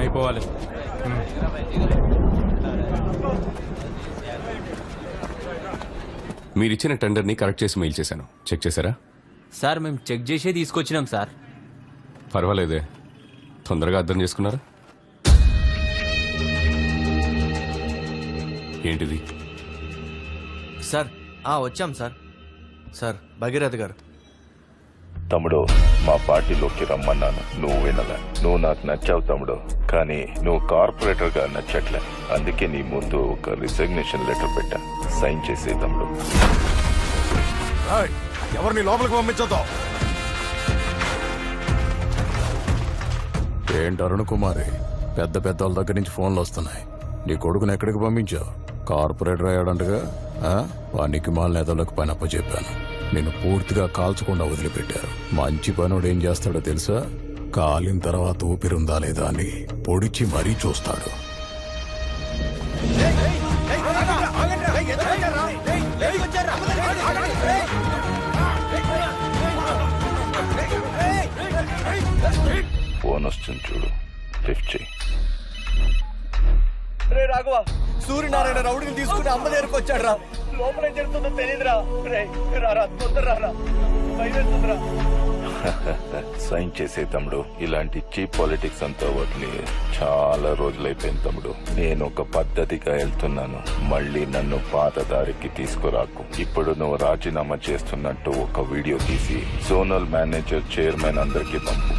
అయిపోవాలి. మీరిచ్చిన టెండర్ని కరెక్ట్ చేసి మెయిల్ చేశాను. చెక్ చేశారా? సార్ మేము చెక్ చేసే తీసుకొచ్చినాం సార్. పర్వాలేదే, తొందరగా అర్థం చేసుకున్నారా? ఏంటిది? సార్ వచ్చాం సార్. సార్ భగీరథ గారు. తమ్ముడు, మా పార్టీలోకి రమ్మన్నాను, నువ్వు వినలే. నువ్వు నాకు నచ్చావు తమ్ముడు, కానీ నువ్వు కార్పొరేటర్ గా నచ్చట్లే. అందుకే నీ ముందు ఒక రిసిగ్నేషన్ లెటర్ పెట్టా, సైన్ చేసే తమ్ముడు. ఎవరిని లోపలికి పంపించొద్దు. ఏంటి అరుణ్ కుమారి, పెద్ద పెద్ద వాళ్ళ దగ్గర నుంచి ఫోన్లు వస్తున్నాయి. నీ కొడుకుని ఎక్కడికి పంపించావు? కార్పొరేటర్ అయ్యాడంటగా. వానికి మాల నేతలకు పని అప్పచెప్పాను. నేను పూర్తిగా కాల్చకుండా వదిలిపెట్టారు. మంచి పనుడు ఏం చేస్తాడో తెలుసా? కాలిన తర్వాత ఊపిరుందా లేదా అని పొడిచి మరీ చూస్తాడు. ఫోన్ వస్తుంది చూడు, లిఫ్ట్ చేయి. రే రాఘవ, సూర్యనారాయణ రౌడీని తీసుకుని అమ్మ దగ్గరకు వచ్చాడు రా. లోపల ఏం జరుగుతుందో తెలియదురా. రే రారా, తొందర రారా, భయమేస్తుందిరా. సైన్ చేసే తమ్ముడు. ఇలాంటి చీప్ పాలిటిక్స్ అంతా వదిలి చాలా రోజులైపోయింది తమ్ముడు. నేను ఒక పద్ధతిగా వెళ్తున్నాను, మళ్ళీ నన్ను పాత దారికి తీసుకురాకు. ఇప్పుడు నువ్వు రాజీనామా చేస్తున్నట్టు ఒక వీడియో తీసి జోనల్ మేనేజర్, చైర్మన్ అందరికీ పంపు.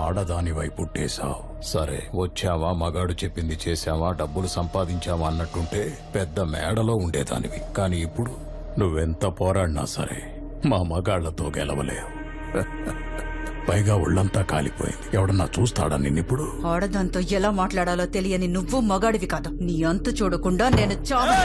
ఆడదానివై పుట్టేశావు. సరే, వచ్చావా, మగాడు చెప్పింది చేశావా, డబ్బులు సంపాదించావా అన్నట్టుంటే పెద్ద మేడలో ఉండేదానివి. కానీ ఇప్పుడు నువ్వెంత పోరాడినా సరే మా మగాళ్లతో గెలవలేవు. పైగా ఒళ్ళంతా కాలిపోయింది. ఎవడన్నా చూస్తాడా నిన్నిప్పుడు? ఆడదాంతో ఎలా మాట్లాడాలో తెలియని నువ్వు మగాడివి కాదు. నీ అంతు చూడకుండా నేను చాలా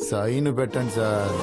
సైన్ పెట్టండి సార్.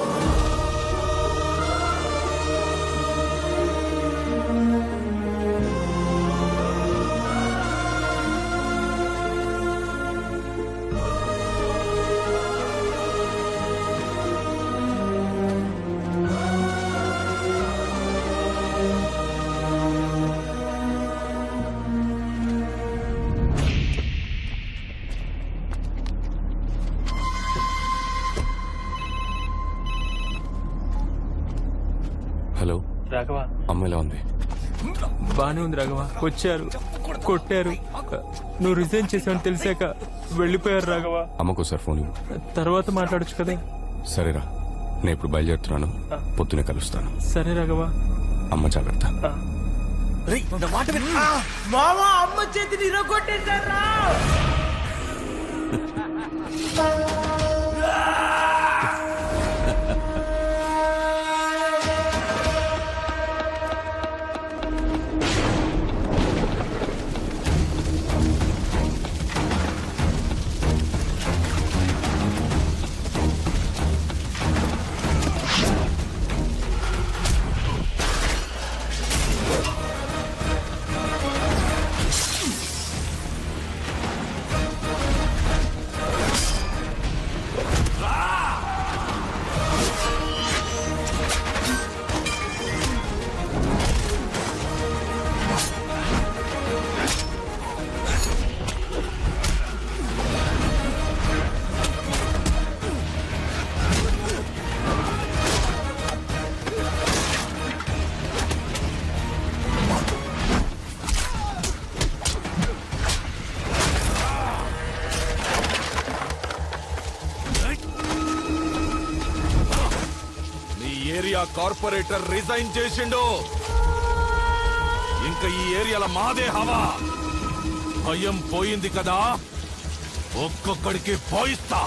హలో రాఘవ, అమ్మ ఎలా ఉంది? బానే ఉంది రాఘవ. వచ్చారు, కొట్టారు. నువ్వు రిజైన్ చేసావని తెలిసాక వెళ్ళిపోయారు రాఘవ. అమ్మకోసారి ఫోన్ ఇవ్వు. తర్వాత మాట్లాడొచ్చు కదా. సరేరా, నేను ఇప్పుడు బయలుదేరుతున్నాను. పొద్దునే కలుస్తాను. సరే రాఘవ. అమ్మ జాగ్రత్త. మామా, అమ్మ చేతిని ఇరగొట్టేశారా? కార్పొరేటర్ రిజైన్ చేసిండు. ఇంకా ఈ ఏరియాల మాదే హవా. భయం పోయింది కదా, ఒక్కొక్కడికి పోయిస్తా.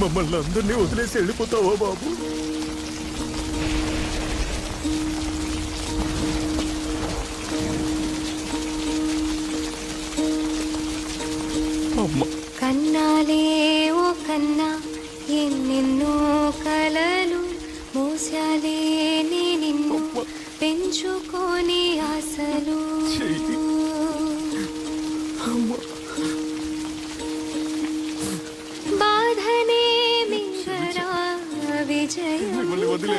మమ్మల్ని అందరినీ వదిలేసి వెళ్ళిపోతావా బాబు? కన్నాలే ఓ కన్నా ఎన్నెన్నో కలలు మోసాలే నే నిన్ను పెంచుకొని ఆశలు బాధనే మింగరా విజయం కలుగు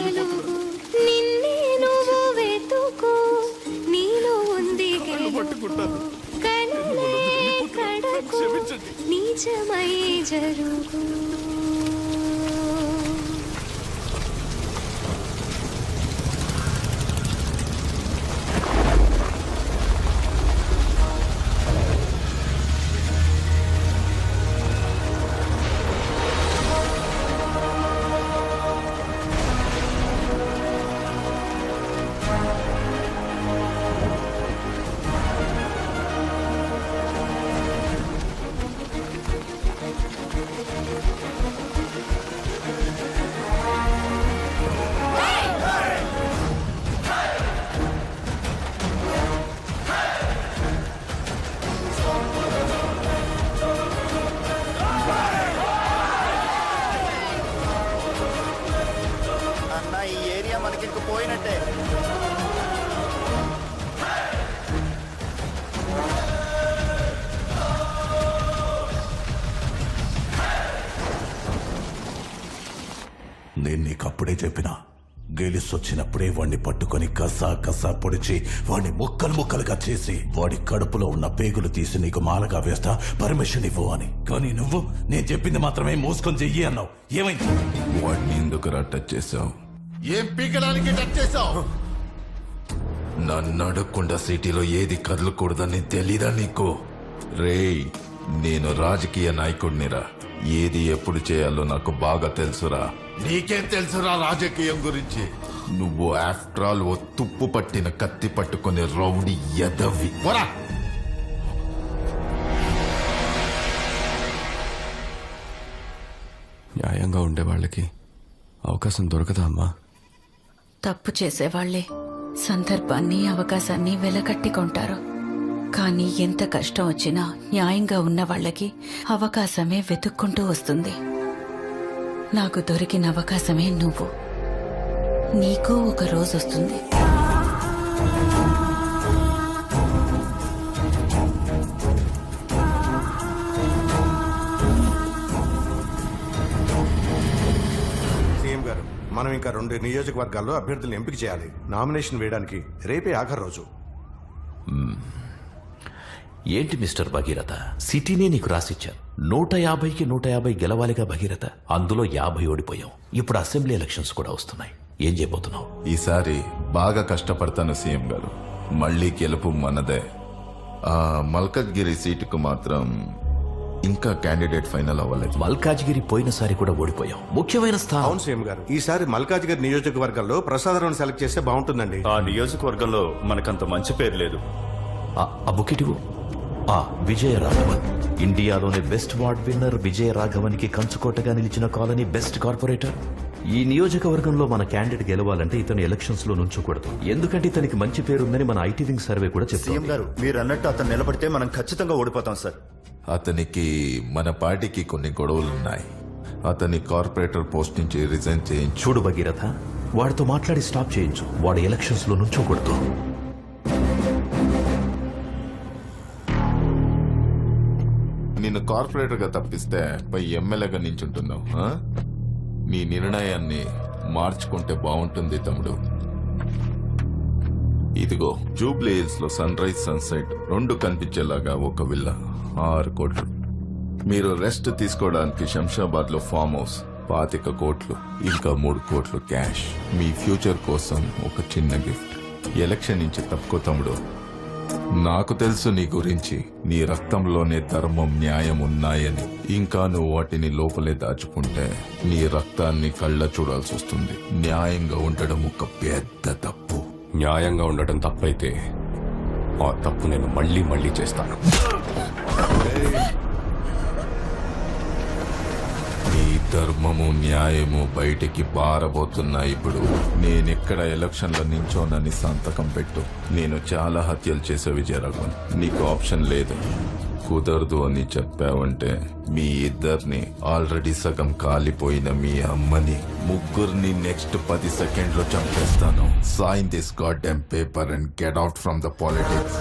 నిన్నే నువ్వు వెతుకు నీలో ఉంది గెలుపు కనులే కడకు నీచమై జరుగు అన్న ఈ ఏరియా మనకి ఇంక పోయినట్టే. నేను నీకు అప్పుడే చెప్పినా, గెలిసొచ్చినప్పుడే వాణ్ణి పట్టుకొని కసా కసా పొడిచి వాణ్ణి ముక్కలు ముక్కలుగా చేసి వాడి కడుపులో ఉన్న పేగులు తీసి నీకు మాలగా వేస్తా, పర్మిషన్ ఇవ్వు అని. కానీ నువ్వు నేను చెప్పింది మాత్రమే మూసుకొని చెయ్యి అన్నావు. ఏమైంది? వాడిని ఎందుకు టచ్ చేసావు? ఏం పీకడానికి టచ్ చేసావు? నన్ను అడగకుండా సిటీలో ఏది కదలకూడదని తెలీదా నీకు? రేయ్, నేను రాజకీయ నాయకుడినిరా. ఏది ఎప్పుడు చేయాలో నాకు బాగా తెలుసురా. నీకేం తెలుసురా రాజకీయం గురించి? నువ్వు ఆఫ్టర్ ఆల్ ఓ తుప్పు పట్టిన కత్తి పట్టుకునే రౌడీ ఎదవి. పోరా. న్యాయంగా ఉండే వాళ్ళకి అవకాశం దొరకదా అమ్మా? తప్పు చేసేవాళ్లే సందర్భాన్ని అవకాశాన్ని వెలకట్టి కొంటారు. కానీ ఎంత కష్టం వచ్చినా న్యాయంగా ఉన్న వాళ్ళకి అవకాశమే వెతుక్కుంటూ వస్తుంది. నాకు దొరికిన అవకాశమే నువ్వు. నీకు ఒక రోజు వస్తుంది. సీఎం గారు, మనం ఇంకా 2 నియోజకవర్గాల్లో అభ్యర్థులను ఎంపిక చేయాలి. నామినేషన్ వేయడానికి రేపే ఆఖరి రోజు. ఏంటి మిస్టర్ భగీరథ, సిటీనే నీకు రాసిచ్చారు. 150కి 150 గెలవాలిగా భగీరథ. అందులో 50 ఓడిపోయాం. ఇప్పుడు అసెంబ్లీ ఎలక్షన్స్ కూడా వస్తున్నాయి. ఏం చేయబోతున్నావు? ఈసారి బాగా కష్టపడతాను సీఎం గారు. మళ్ళీ గెలుపు మనదే. ఆ మల్కజ్గిరి సీటుకు మాత్రం ఇంకా క్యాండిడేట్ ఫైనల్ అవ్వలేదు. మల్కాజ్గిరి పోయినసారి కూడా ఓడిపోయాం. ముఖ్యమైన స్థానం. అవును సీఎం గారు, ఈసారి మల్కాజ్గిరి నియోజకవర్గంలో ప్రసాదరావుని సెలెక్ట్ చేస్తే బాగుంటుందండి. ఆ నియోజకవర్గంలో మనకంత మంచి పేరు లేదు. ఆ బుకిటివు. విజయరాఘవన్, ఇండియాలోని బెస్ట్ వార్డ్ విన్నర్ విజయరాఘవన్కి కంచుకోటగా నిలిచిన కాలనీ బెస్ట్ కార్పొరేటర్. ఈ నియోజకవర్గంలో మన క్యాండిడేట్ గెలవాలంటే ఇతను ఎలక్షన్స్ లో నుంచోకూడదు. ఎందుకంటే ఇతనికి మంచి పేరుందని మన ఐటీ వింగ్ సర్వే కూడా చెప్పింది. సీఎం గారు, మీరు అన్నట్టు అతను నిలబడితే మనం ఖచ్చితంగా ఓడిపోతాం సార్. అతనికి మన పార్టీకి కొన్ని గొడవలున్నాయి. అతని కార్పొరేటర్ పోస్ట్ నుంచి రిజైన్ చేయించు. చూడు భగీరథ, వాడితో మాట్లాడి స్టాప్ చేయించు. వాడు ఎలక్షన్స్ లో నుంచోకూడదు. నిన్ను కార్పొరేటర్ గా తప్పిస్తే పై ఎమ్మెల్యేగా నించుంటున్నావు. నీ నిర్ణయాన్ని మార్చుకుంటే బాగుంటుంది తమ్ముడు. ఇదిగో జూబ్లీ హిల్స్ లో సన్ రైజ్ సన్సెట్ 2 కనిపించేలాగా ఒక విల్లా 6 కోట్లు. మీరు రెస్ట్ తీసుకోవడానికి శంషాబాద్ లో ఫామ్ హౌస్ 25 కోట్లు, ఇంకా 3 కోట్లు క్యాష్. మీ ఫ్యూచర్ కోసం ఒక చిన్న గిఫ్ట్. ఎలక్షన్ నుంచి తప్పుకో తమ్ముడు. నాకు తెలుసు నీ గురించి. నీ రక్తంలోనే ధర్మం, న్యాయం ఉన్నాయని. ఇంకా నువ్వు వాటిని లోపలే దాచుకుంటే నీ రక్తాన్ని కళ్ళ చూడాల్సి వస్తుంది. న్యాయంగా ఉండడం ఒక పెద్ద తప్పు. న్యాయంగా ఉండటం తప్పైతే ఆ తప్పు నేను మళ్ళీ మళ్ళీ చేస్తాను. నీ ధర్మము న్యాయము బయటికి పారబోతున్నాయి. ఇప్పుడు నేనెక్కడ ఎలక్షన్లో నించోనని సంతకం పెట్టు. నేను చాలా హత్యలు చేసే విజయరాఘవన్, నీకు ఆప్షన్ లేదు. కుదరదు అని చెప్పావంటే మీ ఇద్దరిని, ఆల్రెడీ సగం కాలిపోయిన మీ అమ్మని, ముగ్గురిని నెక్స్ట్ 10 సెకండ్లో చంపేస్తాను. Sign this goddamn paper and get out from the politics.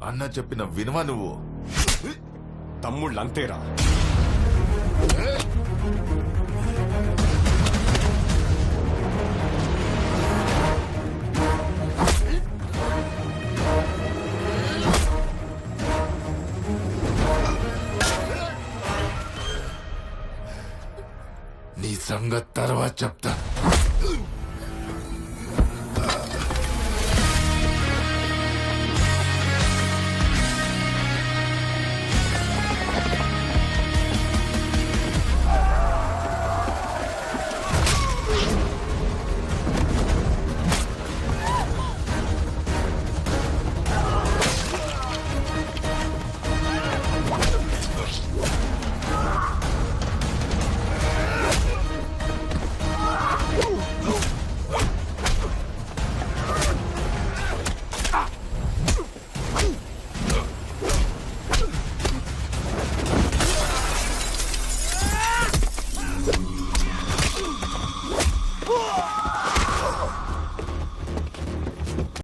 అన్న చెప్పిన వినవా నువ్వు? తమ్ముళ్ళు అంతేరా. నీ సంగతి తర్వాత చెప్తా.